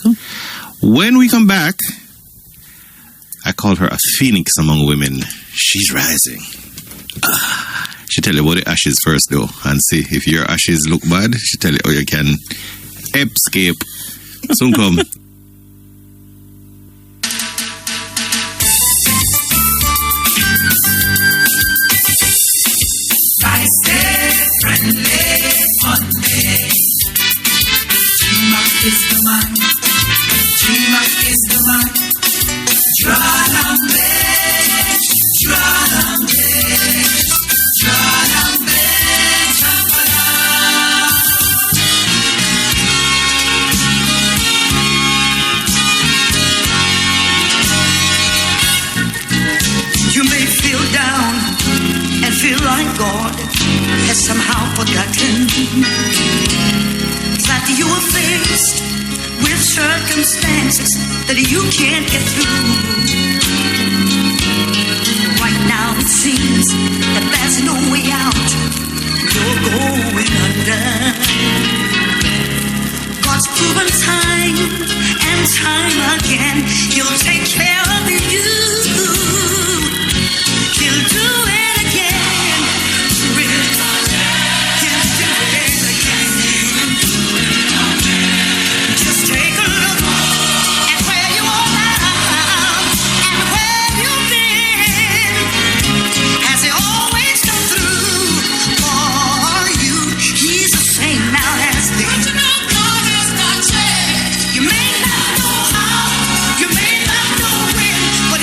Jamaica. When we come back, I call her a phoenix among women. She's rising. She tell you about the ashes first, though, and see if your ashes look bad. She tell you how you can escape. Soon come. Is the man, dreamer is the man. Dralambe, dralambe, dralambe, chambala. You may feel down and feel like God has somehow forgotten that you are faced with circumstances that you can't get through. Right now it seems that there's no way out. You're going under. God's proven time and time again, He'll take care of you. He'll do it again. But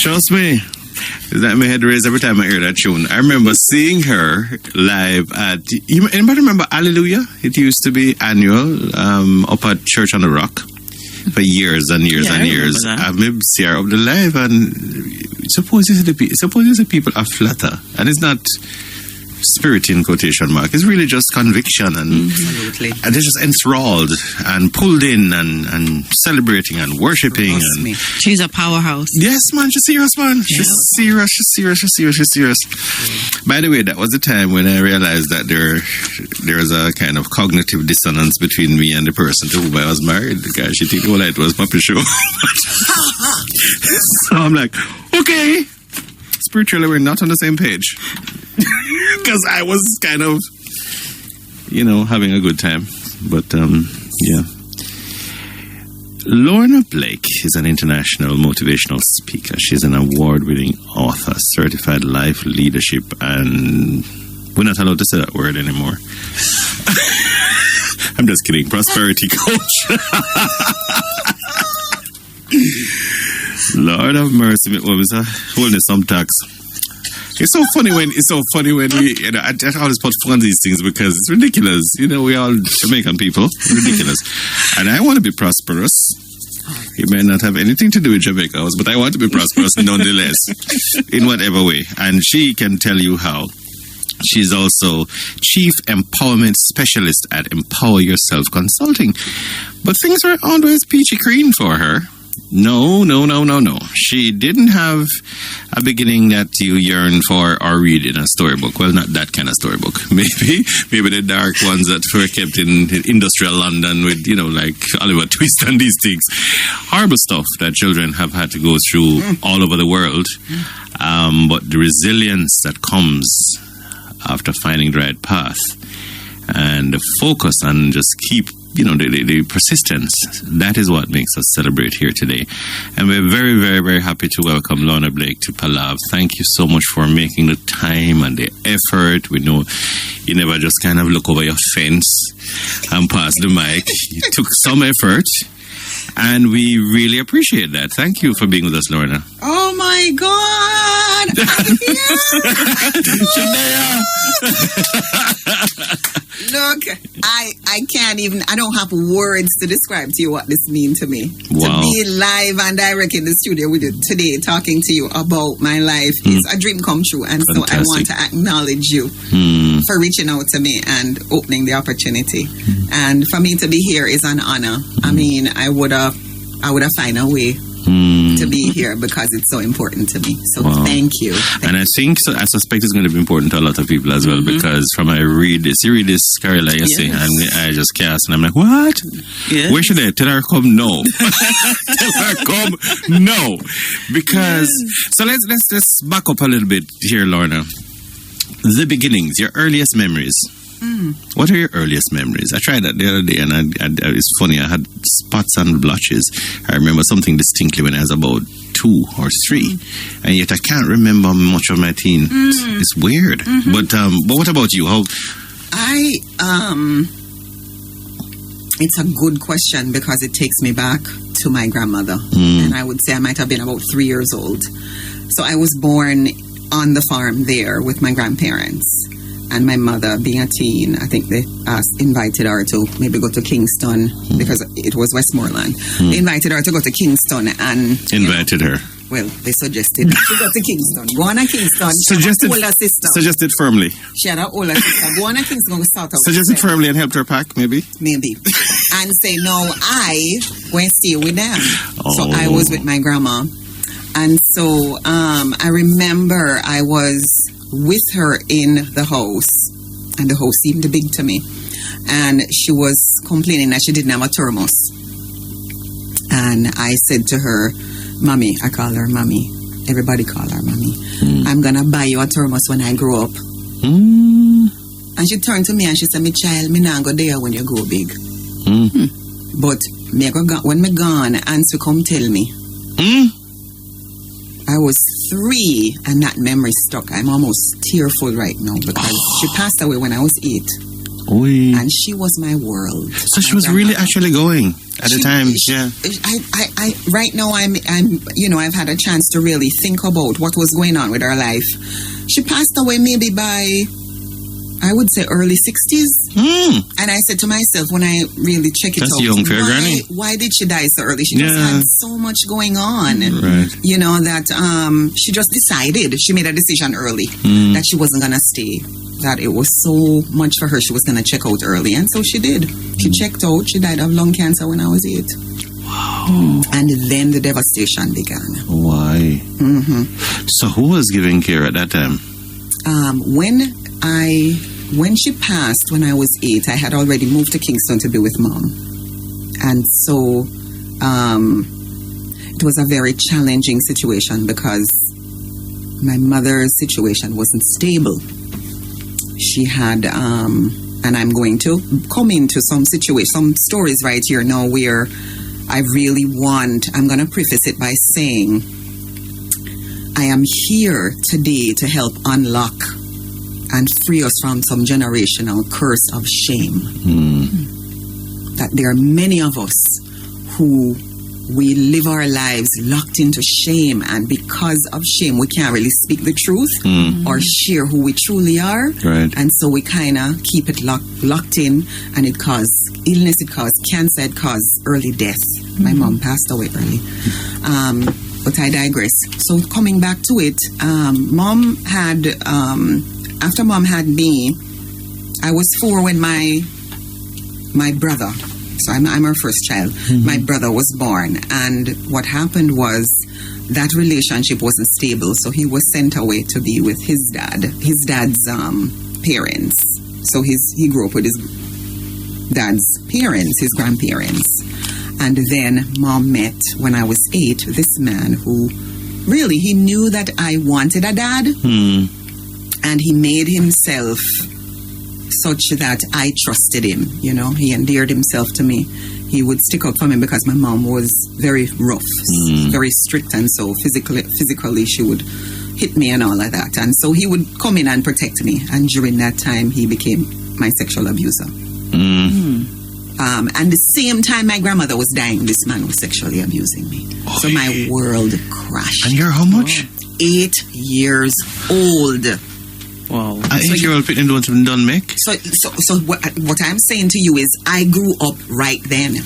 Trust me. That my head raised every time I hear that tune. I remember seeing her live at. Anybody remember Hallelujah? It used to be annual up at Church on the Rock for years and years and years. I maybe see her up the live, and suppose the people are flatter, and it's not spirit in quotation mark. It's really just conviction, and and they're just enthralled and pulled in and celebrating and worshiping. And she's a powerhouse. Yes, man, she's serious, man. She's serious. By the way, that was the time when I realized that there's a kind of cognitive dissonance between me and the person to whom I was married. The guy, she think all it was puppy show. So I'm like, okay, spiritually we're not on the same page. Because I was kind of, having a good time. But, yeah. Lorna Blake is an international motivational speaker. She's an award-winning author, certified life leadership, and we're not allowed to say that word anymore. I'm just kidding. Prosperity coach. Lord have mercy. What was that? Holding some tax. It's so funny when we, I always put fun on these things because it's ridiculous. We all Jamaican people, ridiculous. And I want to be prosperous. It may not have anything to do with Jamaica, but I want to be prosperous nonetheless, in whatever way. And she can tell you how. She's also Chief Empowerment Specialist at Empower Yourself Consulting. But things are always peachy green for her. No. She didn't have a beginning that you yearn for or read in a storybook. Well, not that kind of storybook. Maybe the dark ones that were kept in industrial London with, like Oliver Twist and these things. Horrible stuff that children have had to go through all over the world. But the resilience that comes after finding the right path and the focus and just keep the persistence, that is what makes us celebrate here today. And we're very, very, very happy to welcome Lorna Blake to Palav. Thank you so much for making the time and the effort. We know you never just kind of look over your fence and pass the mic. You took some effort, and we really appreciate that. Thank you for being with us, Lorna. Oh my God! Look, I can't even, I don't have words to describe to you what this means to me. Wow. To be live and direct in the studio with you today, talking to you about my life is a dream come true. And Fantastic. So I want to acknowledge you for reaching out to me and opening the opportunity. And for me to be here is an honor. I mean, I would have found a way to be here because it's so important to me. So thank you. I suspect it's going to be important to a lot of people as well, because from you read this, Carla, you see, and I just cast, and I'm like, what? Yes. Where should I tell her come? No. Tell her come? No. Because, so let's back up a little bit here, Lorna. The beginnings, your earliest memories. What are your earliest memories? I tried that the other day, and it's funny. I had spots and blotches. I remember something distinctly when I was about 2 or 3, and yet I can't remember much of my teen. It's weird. But what about you? How? It's a good question because it takes me back to my grandmother, and I would say I might have been about 3 years old. So I was born on the farm there with my grandparents. And my mother, being a teen, I think they invited her to maybe go to Kingston because it was Westmoreland. They invited her to go to Kingston and... Invited her. Well, they suggested that she go to Kingston. Go on to Kingston. Suggested, older sister. Suggested firmly. She had an older sister. Go on to Kingston and start out. Suggested firmly and helped her pack, maybe? Maybe. And say, no, I go and stay with them. So I was with my grandma. And so I remember I was with her in the house, and the house seemed big to me, and she was complaining that she didn't have a thermos. And I said to her, Mommy, I call her Mommy, everybody call her Mommy, I'm gonna buy you a thermos when I grow up. And she turned to me and she said, me child, me not go there when you grow big. But me go when me gone, answer come tell me. I was 3 and that memory stuck. I'm almost tearful right now because she passed away when I was 8. Oy. And she was my world. So she was really actually going at the time. I right now I'm I've had a chance to really think about what was going on with her life. She passed away maybe by, I would say, early 60s. And I said to myself, when I really check it That's out, young, fair granny. Why did she die so early? She just had so much going on. Right. That she just decided, she made a decision early that she wasn't going to stay. That it was so much for her, she was going to check out early. And so she did. She checked out. She died of lung cancer when I was 8. Wow. And then the devastation began. Why? So who was giving care at that time? When she passed, when I was 8, I had already moved to Kingston to be with Mom. And so it was a very challenging situation because my mother's situation wasn't stable. She had, and I'm going to come into some stories right here now where I'm going to preface it by saying, I am here today to help unlock and free us from some generational curse of shame. That there are many of us who we live our lives locked into shame, and because of shame we can't really speak the truth or share who we truly are. Right. And so we kind of keep it locked in, and it causes illness, it causes cancer, it causes early death. My mom passed away early. But I digress. So coming back to it, Mom had after Mom had me, I was 4 when my brother, so I'm her first child, my brother was born. And what happened was that relationship wasn't stable, so he was sent away to be with his dad's parents. So he grew up with his dad's parents, his grandparents. And then Mom met, when I was 8, this man who really, he knew that I wanted a dad. And he made himself such that I trusted him. He endeared himself to me. He would stick up for me because my mom was very rough, very strict, and so physically she would hit me and all of that. And so he would come in and protect me. And during that time, he became my sexual abuser. And the same time my grandmother was dying, this man was sexually abusing me. So my world crashed. And you're how much? 8 years old. Wow. An 8-year-old picking don't make? So what I'm saying to you is I grew up right then.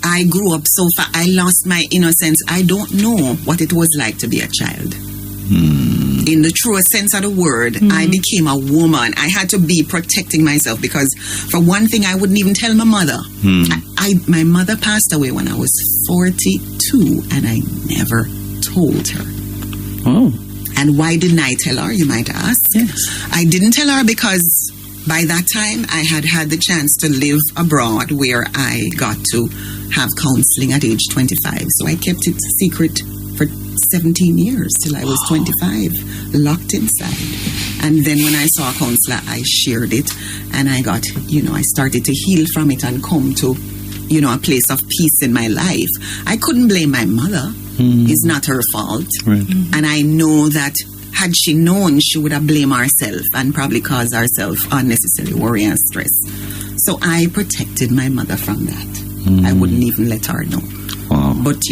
I grew up so far. I lost my innocence. I don't know what it was like to be a child. In the truest sense of the word, I became a woman. I had to be protecting myself because, for one thing, I wouldn't even tell my mother. My mother passed away when I was 42, and I never told her. Oh. And why didn't I tell her, you might ask? Yes. I didn't tell her because by that time I had the chance to live abroad, where I got to have counseling at age 25. So I kept it secret for 17 years till I was 25, locked inside. And then when I saw a counselor, I shared it, and I got, I started to heal from it and come to, a place of peace in my life. I couldn't blame my mother. It's not her fault. Right. And I know that had she known, she would have blamed herself and probably caused herself unnecessary worry and stress. So I protected my mother from that. I wouldn't even let her know. Wow. But,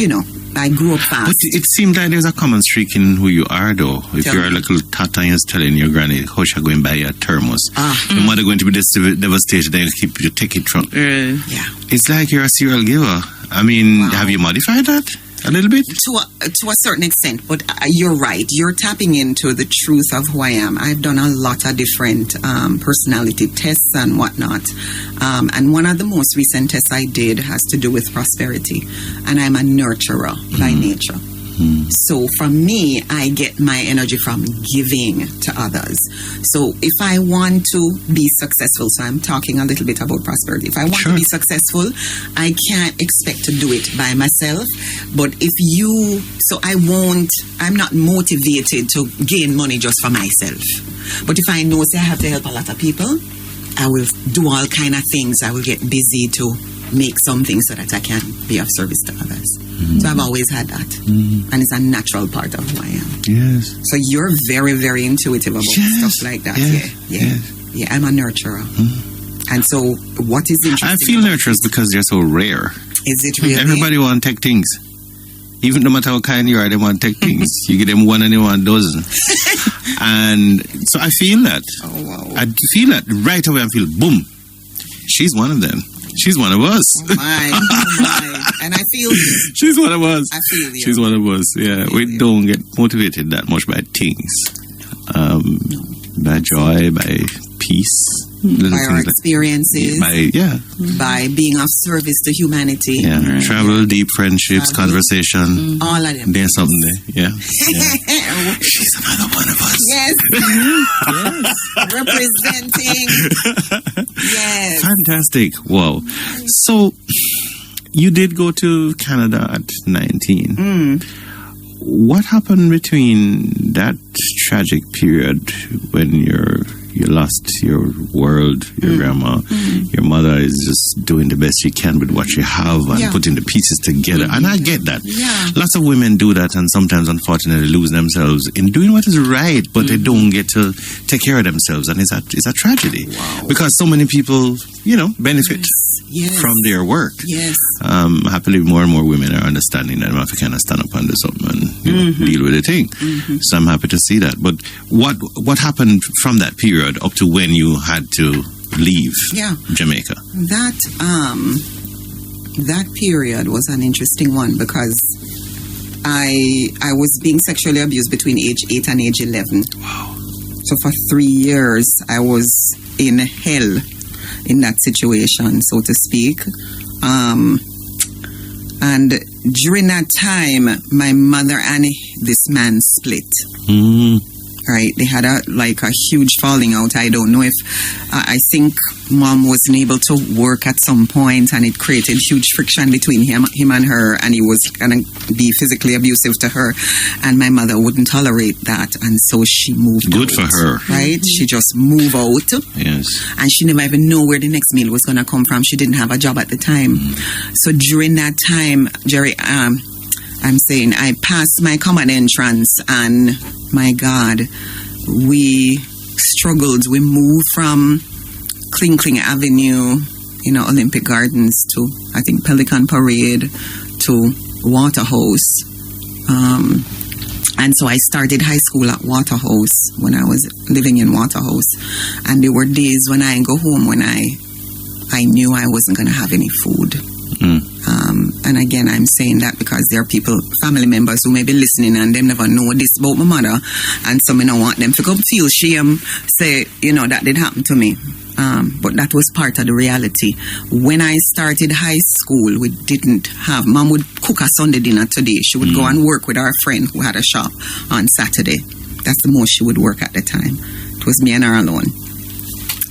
I grew up fast. But it seemed like there's a common streak in who you are, though. If you're a little tata and you're telling your granny how she's going to buy your thermos, your mother going to be devastated, then you take it from. Yeah. It's like you're a serial giver. I mean, have you modified that a little bit? To a certain extent, but you're right. You're tapping into the truth of who I am. I've done a lot of different personality tests and whatnot. And one of the most recent tests I did has to do with prosperity. And I'm a nurturer by nature. So for me, I get my energy from giving to others. So if I want to be successful, so I'm talking a little bit about prosperity. If I want to be successful, I can't expect to do it by myself. But I'm not motivated to gain money just for myself. But if I know, say I have to help a lot of people, I will do all kind of things. I will get busy to make something so that I can be of service to others. So I've always had that. And it's a natural part of who I am. Yes. So you're very, very intuitive about stuff like that. Yes. Yeah, I'm a nurturer. And so, what is interesting? I feel nurturers because they're so rare. Is it really? Everybody want to take things. Even no matter how kind you are, they want to take things. You give them one and they want a dozen. And so I feel that. Oh, wow. I feel that right away. I feel, boom, she's one of them. She's one of us. Oh my. And I feel you. She's one of us. I feel you. She's one of us, yeah. We don't get motivated that much by things. By joy, by peace. By our experiences. By being of service to humanity. Yeah. Right. Travel, deep friendships, conversation. All of them. There's something there. Yeah. She's another one of us. Yes. Representing. Yes. Fantastic. Wow. So, you did go to Canada at 19. What happened between that tragic period when you lost your world, your grandma, your mother is just doing the best she can with what she have and putting the pieces together. And I get that. Yeah. Lots of women do that and sometimes, unfortunately, lose themselves in doing what is right, but they don't get to take care of themselves. And it's a tragedy. Wow. Because so many people, benefit from their work. Yes. Happily, more and more women are understanding that if I kind of stand up and do something and deal with the thing. So I'm happy to see that. But what happened from that period up to when you had to leave Jamaica? That period was an interesting one because I was being sexually abused between age 8 and age 11. Wow. So for 3 years, I was in hell in that situation, so to speak. And during that time, my mother and this man split. Right, they had a huge falling out. I don't know if I think mom wasn't able to work at some point, and it created huge friction between him and her, and he was gonna be physically abusive to her, and my mother wouldn't tolerate that, and so she moved. Good out, for her, right? She just moved out. Yes, and she never even knew where the next meal was gonna come from. She didn't have a job at the time, so during that time, Gerry, I'm saying I passed my common entrance, and my God, we struggled. We moved from Kling Avenue, Olympic Gardens to, I think, Pelican Parade to Waterhouse. And so I started high school at Waterhouse when I was living in Waterhouse. And there were days when I go home when I knew I wasn't going to have any food. And again, I'm saying that because there are family members who may be listening and they never know this about my mother, and some don't want them to come feel shame, say, that did happen to me. But that was part of the reality. When I started high school, we didn't have, mom would cook a Sunday dinner today. She would go and work with our friend who had a shop on Saturday. That's the most she would work at the time. It was me and her alone.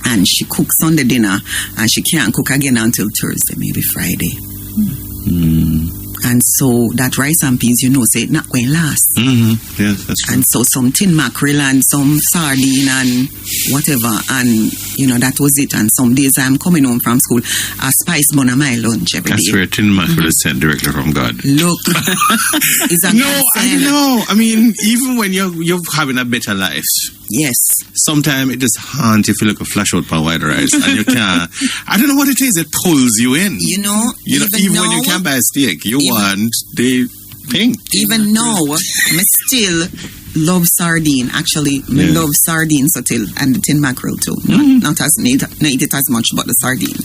And she cooks Sunday dinner, and she can't cook again until Thursday, maybe Friday. And so that rice and peas, say it's not going to last. Yes, that's true. And so some tin mackerel and some sardine and whatever, and that was it. And some days I'm coming home from school, a spice bun on my lunch every day. That's where tin mackerel is sent directly from God. Look, is that no, I know. I mean, even when you're having a better life. Yes. Sometimes it just haunts you, feel like a flash out for white rice, and you can't. I don't know what it is. It pulls you in. Even when you can't buy a steak, you want the thing. Even now, I still love sardine. Actually, I love sardine still, and the tin mackerel too. Not eat it as much, but the sardine.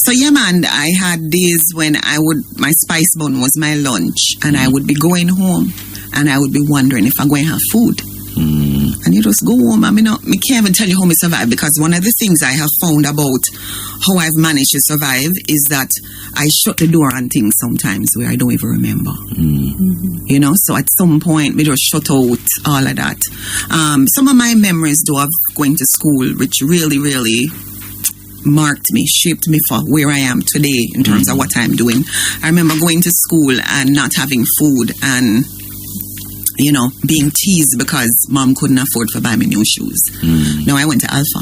So yeah, man, I had days when my spice bun was my lunch, and I would be going home, and I would be wondering if I'm going to have food. And you just go home. I can't even tell you how I survive, because one of the things I have found about how I've managed to survive is that I shut the door on things sometimes where I don't even remember. So at some point, we just shut out all of that. Some of my memories, though, of going to school, which really, really marked me, shaped me for where I am today in terms of what I'm doing. I remember going to school and not having food and being teased because mom couldn't afford to buy me new shoes. Now I went to Alpha,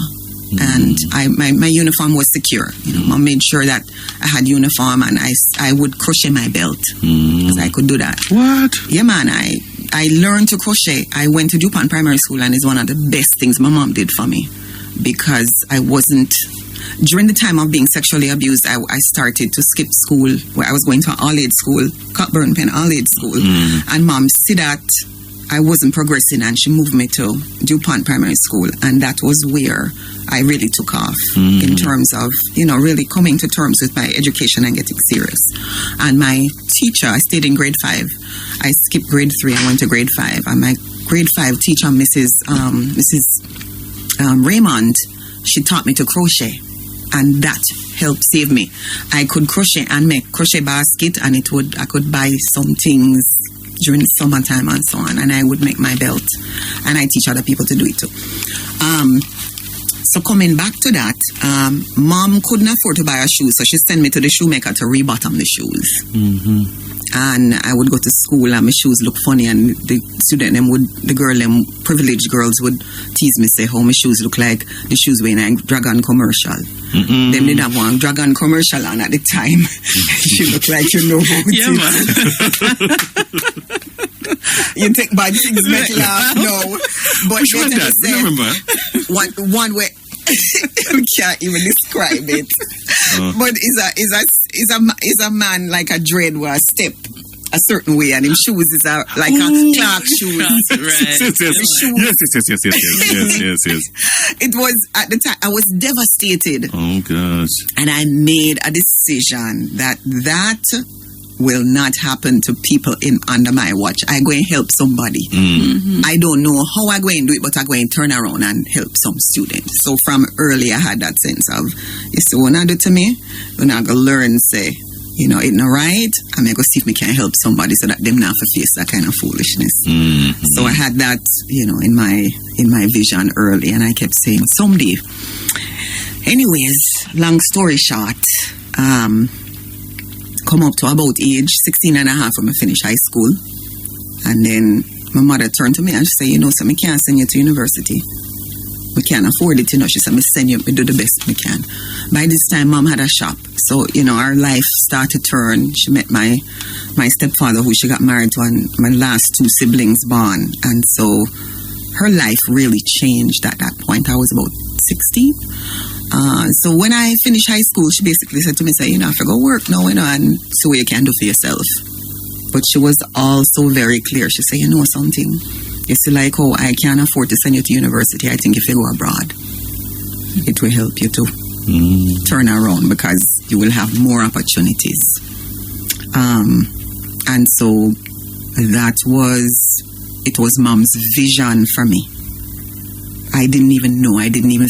and my uniform was secure. Mom made sure that I had uniform, and I would crochet my belt because I could do that. What? Yeah, man. I learned to crochet. I went to DuPont Primary School, and it's one of the best things my mom did for me, because I wasn't during the time of being sexually abused, I started to skip school. Where I was going to all-age school, Cockburn Pen all-age school. And Mom see that I wasn't progressing, and she moved me to DuPont Primary School. And that was where I really took off in terms of, really coming to terms with my education and getting serious. And my teacher, I stayed in grade 5. I skipped grade 3 and went to grade 5. And my grade 5 teacher, Mrs. Raymond, she taught me to crochet. And that helped save me. I could crochet and make crochet basket, and I could buy some things during the summertime and so on, and I would make my belt, and I teach other people to do it too. So coming back to that, Mom couldn't afford to buy a shoe, so she sent me to the shoemaker to rebottom the shoes. And I would go to school and my shoes look funny, and the privileged girls would tease me, say how my shoes look like the shoes when I Dragon commercial. Them didn't have one Dragon commercial on at the time. You look like you know about it. You think bad things make laugh, no. But which one that? Remember? One way we can't even describe it. But is a man like a dread with a step a certain way, and his shoes is like a Clark shoes. Yes. It was at the time I was devastated. Oh gosh. And I made a decision that will not happen to people under my watch. I go and help somebody. I don't know how I go and do it, but I go and turn around and help some students. So from early I had that sense of, you see what I do to me, when I go learn, say, it's not right, I'm going to go see if we can help somebody so that them not have to face that kind of foolishness. So I had that, in my vision early, and I kept saying, someday. Anyways, long story short, come up to about age 16 and a half when I finished high school. And then my mother turned to me and she said, so I can't send you to university. We can't afford it, She said, send you, do the best we can. By this time, Mom had a shop. So, our life started to turn. She met my stepfather, who she got married to, and my last 2 siblings born. And so her life really changed at that point. I was about 16. So when I finished high school, she basically said to me, I have to go work now, and see what you can do for yourself. But she was also very clear. She said, something? You see, like, I can't afford to send you to university. I think if you go abroad, it will help you to turn around, because you will have more opportunities. And so it was Mom's vision for me. I didn't even know. I didn't even